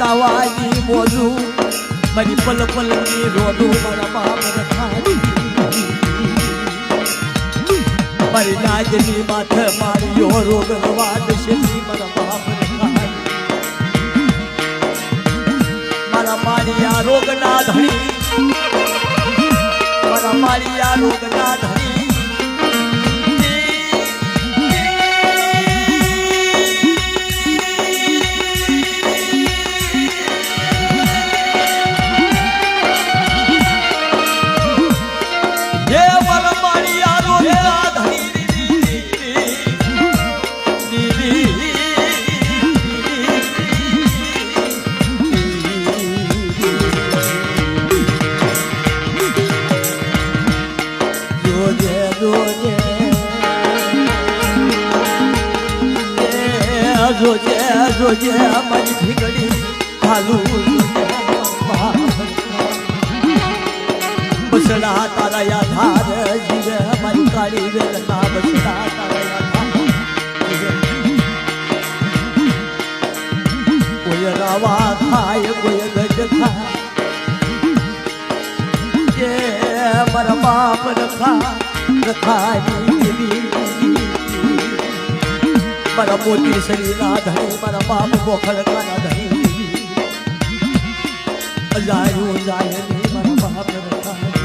ગાવાની બોલું મારી પલ પલની રોડું મારા બાપ રખાડી મારી લાજની માથે માર્યો રોગ રવાદ છે મારા બાપ રખાડી મારા મારિયા રોગના ધણી મારા મારિયા રોગના ધણી જોજે મારી ભીગડી હાલું બસડા તારા યાધાર જીવે મારી કાળી વેલના બસડા તારા યાધાર કોઈ રાવા થાય કોઈ ગજ ખાય એ મારા બાપ રખાની મારા મોતી શરીરના ધણી મારા બાપ બોખલકાના ધણી અજાયું જાય નહીં મારા બાપ રખાય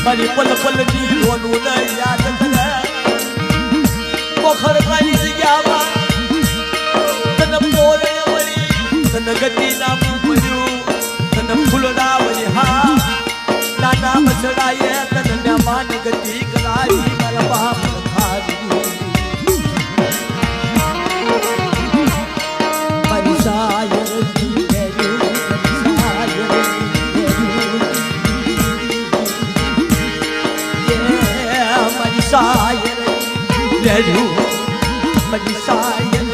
મારી પલ પલની રોનું ને યાદ કરે પોખર કાલી જગ્યામાં તને બોલે વળી તને ગતિ નામ મળ્યું તને ફૂલડા વળી હા નાના બસડાએ તને ન્યામાન ગતિ કરાવી મારા બાપ ખાવી મારી શાયર સાયર લેલું મારી સાયર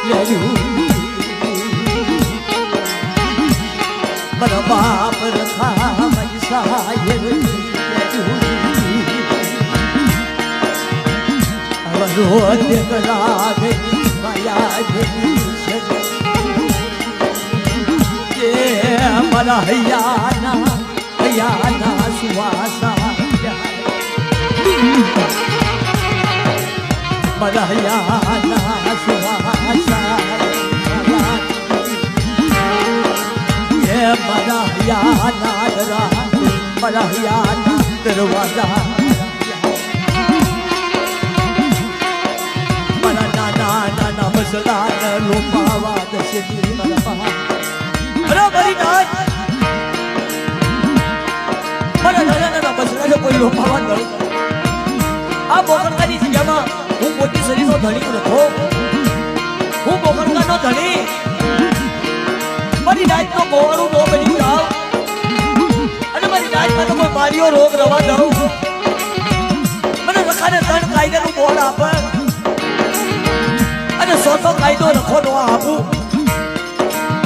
લેલું મારા બાપ રખા મારી સાયર લેલું રોજ કરાવે માયા જે મારા હૈયાના સુવાસા મરહયાના સુવાસા એ મરહયાના દરા મરહયાના દરવાજા મારા નાના નાના મસલા લોપાવા દશની મારા બરાબરી નાથ મારા નાના નાના મસલા કોઈ લોપાવા ન આ બોકરકાની જગ્યામાં હું મોટી શરીરનો ધણી નથી હું બોકરકાનો ધણી મારી જાતનો ગોવાળું ન બની જાઉં અને મારી જાતમાં તો કોઈ મારીઓ રોગ રવા દઉં મને રખાને ત્રણ કાયદાનું બોર્ડ આપે અને સોતો કાયદો રખો ન આપું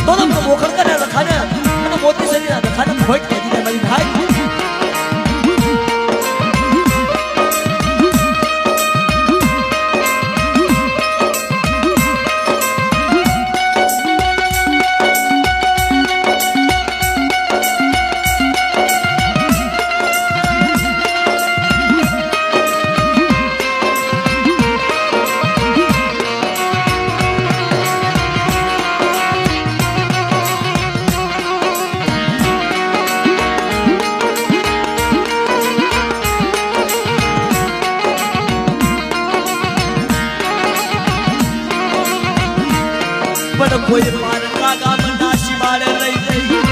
તો બોકરકાને રખાને અને મોટી શરીરના રખાને ખોટ કરી દે મારી ભાઈ કોઈ પારકા ગામના શિવાળે લઈ જઈ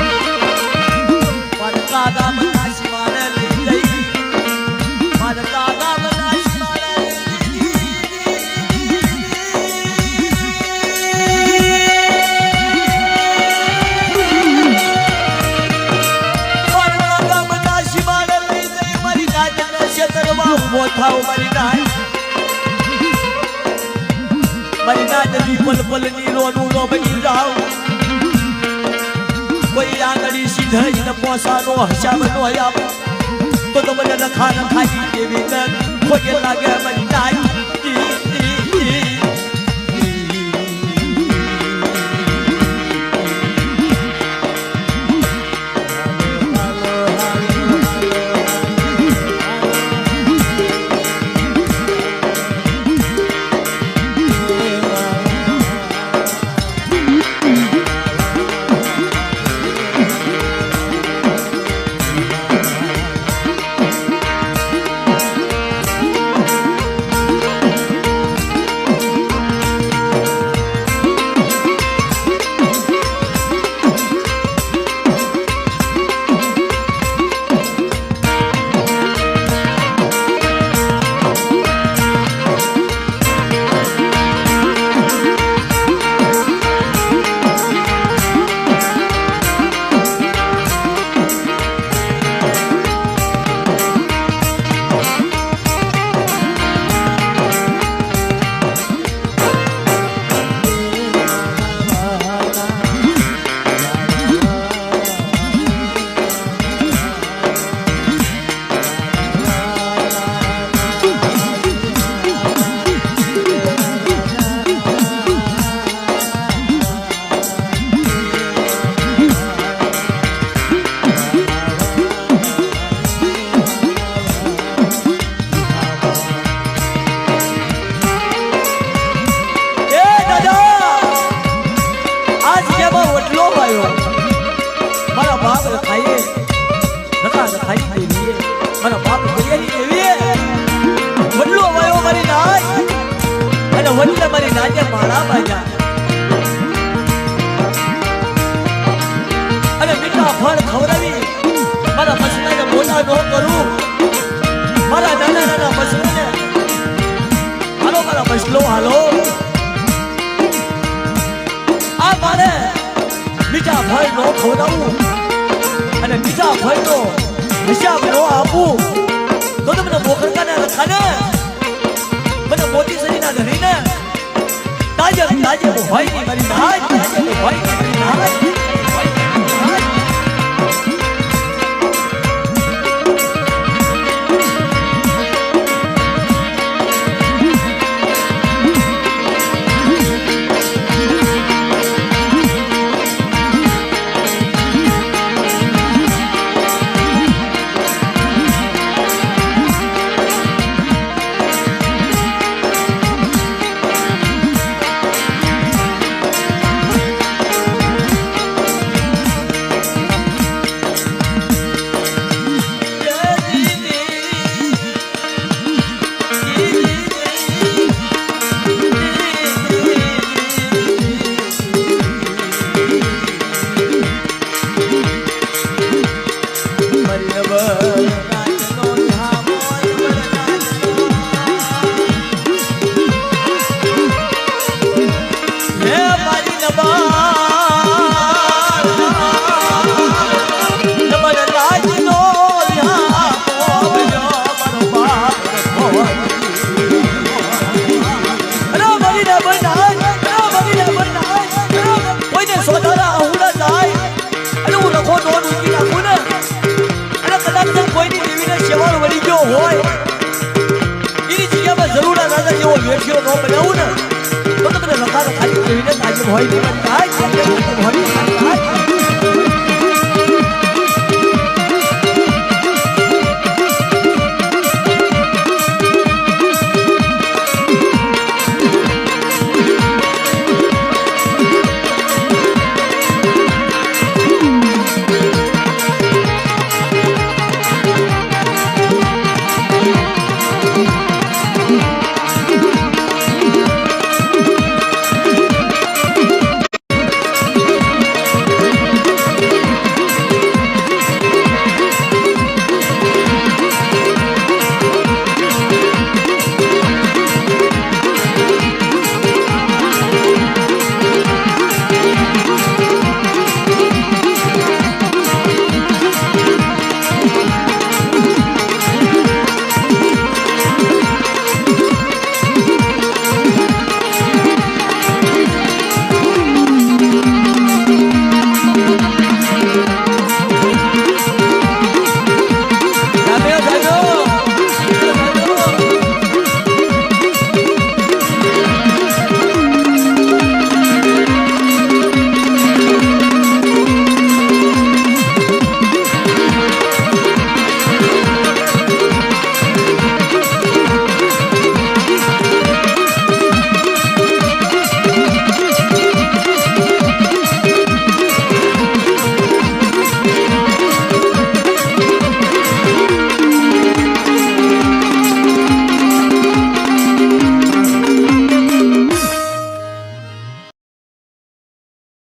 પારકા ગામના શિવાળે લઈ જઈ પારકા ગામના શિવાળે પારકા ગામના શિવાળે લઈ જઈ મારી નાચના ક્ષેત્રમાં ઉભો થાવ મારી નાચ મારી નાચની પલ પલની રોનું નો બની જાવ કોઈ આંગળી સીધાઈને પોસાનો હસાબ નો આપ તો મને રખા રખાઈ દેવી ન ખોટે લાગે મારી નાચ હાલો આ મારે મીઠા ફળ નો ખવડાવું અને મીઠા ફળ નો હિસાબ નો આપું તો મને મોકળકાને રખાને મને મોટી શરીરના ધરીને તાજે તાજે હોય ની મારી નાચ તાજે હોય ની મારી નાચ વેઠિયો નો બનાવું ને તો તમને લખાતો ખાલી જોઈને તાજી હોય